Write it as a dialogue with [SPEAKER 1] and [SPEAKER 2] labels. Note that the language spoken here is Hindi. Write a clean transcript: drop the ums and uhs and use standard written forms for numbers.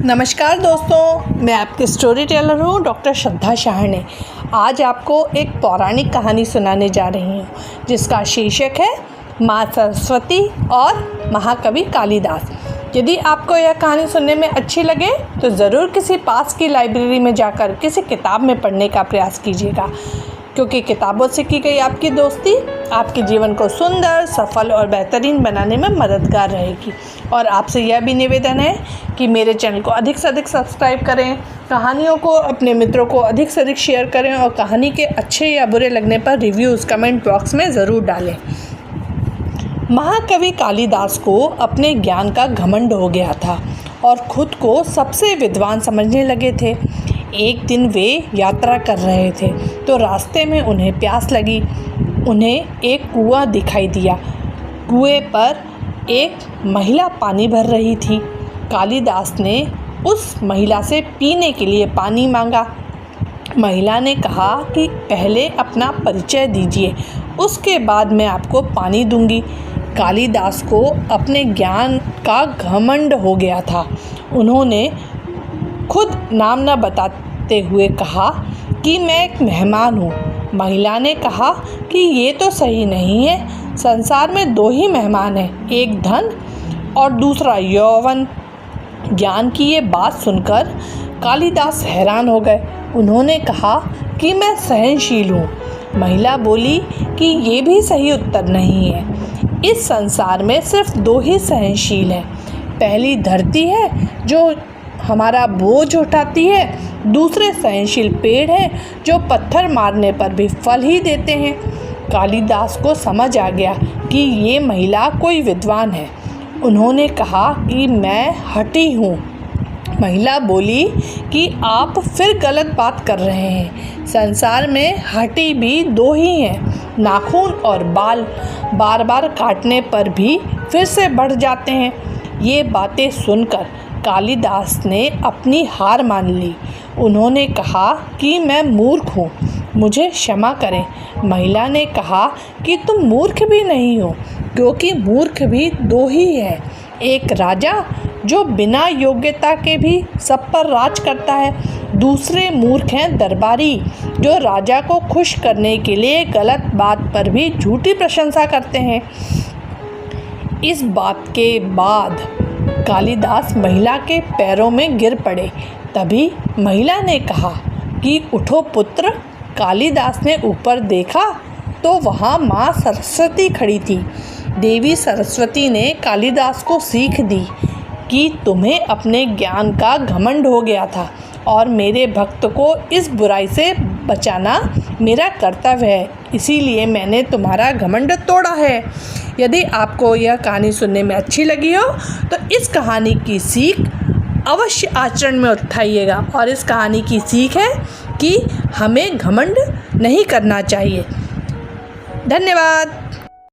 [SPEAKER 1] नमस्कार दोस्तों, मैं आपकी स्टोरी टेलर हूँ डॉक्टर श्रद्धा शाहने। आज आपको एक पौराणिक कहानी सुनाने जा रही हूँ जिसका शीर्षक है माँ सरस्वती और महाकवि कालिदास। यदि आपको यह कहानी सुनने में अच्छी लगे तो ज़रूर किसी पास की लाइब्रेरी में जाकर किसी किताब में पढ़ने का प्रयास कीजिएगा, क्योंकि किताबों से की गई आपकी दोस्ती आपके जीवन को सुंदर, सफल और बेहतरीन बनाने में मददगार रहेगी। और आपसे यह भी निवेदन है कि मेरे चैनल को अधिक से अधिक सब्सक्राइब करें, कहानियों को अपने मित्रों को अधिक से अधिक शेयर करें और कहानी के अच्छे या बुरे लगने पर रिव्यूज़ कमेंट बॉक्स में ज़रूर डालें। महाकवि कालिदास को अपने ज्ञान का घमंड हो गया था और खुद को सबसे विद्वान समझने लगे थे। एक दिन वे यात्रा कर रहे थे तो रास्ते में उन्हें प्यास लगी। उन्हें एक कुआं दिखाई दिया। कुएं पर एक महिला पानी भर रही थी। कालिदास ने उस महिला से पीने के लिए पानी मांगा। महिला ने कहा कि पहले अपना परिचय दीजिए, उसके बाद मैं आपको पानी दूंगी। कालिदास को अपने ज्ञान का घमंड हो गया था। उन्होंने खुद नाम न बताते हुए कहा कि मैं एक मेहमान हूँ। महिला ने कहा कि ये तो सही नहीं है। संसार में दो ही मेहमान हैं, एक धन और दूसरा यौवन। ज्ञान की ये बात सुनकर कालिदास हैरान हो गए। उन्होंने कहा कि मैं सहनशील हूँ। महिला बोली कि ये भी सही उत्तर नहीं है। इस संसार में सिर्फ दो ही सहनशील हैं। पहली धरती है जो हमारा बोझ उठाती है, दूसरे सहनशील पेड़ हैं जो पत्थर मारने पर भी फल ही देते हैं। कालिदास को समझ आ गया कि ये महिला कोई विद्वान है। उन्होंने कहा कि मैं हठी हूँ। महिला बोली कि आप फिर गलत बात कर रहे हैं। संसार में हठी भी दो ही हैं, नाखून और बाल बार बार काटने पर भी फिर से बढ़ जाते हैं। ये बातें सुनकर कालिदास ने अपनी हार मान ली। उन्होंने कहा कि मैं मूर्ख हूँ, मुझे क्षमा करें। महिला ने कहा कि तुम मूर्ख भी नहीं हो, क्योंकि मूर्ख भी दो ही है, एक राजा जो बिना योग्यता के भी सब पर राज करता है। दूसरे मूर्ख हैं दरबारी, जो राजा को खुश करने के लिए गलत बात पर भी झूठी प्रशंसा करते हैं। इस बात के बाद कालिदास महिला के पैरों में गिर पड़े। तभी महिला ने कहा कि उठो पुत्र। कालिदास ने ऊपर देखा तो वहाँ माँ सरस्वती खड़ी थी। देवी सरस्वती ने कालिदास को सीख दी कि तुम्हें अपने ज्ञान का घमंड हो गया था और मेरे भक्त को इस बुराई से बचाना मेरा कर्तव्य है, इसीलिए मैंने तुम्हारा घमंड तोड़ा है। यदि आपको यह कहानी सुनने में अच्छी लगी हो तो इस कहानी की सीख अवश्य आचरण में उठाइएगा। और इस कहानी की सीख है कि हमें घमंड नहीं करना चाहिए। धन्यवाद।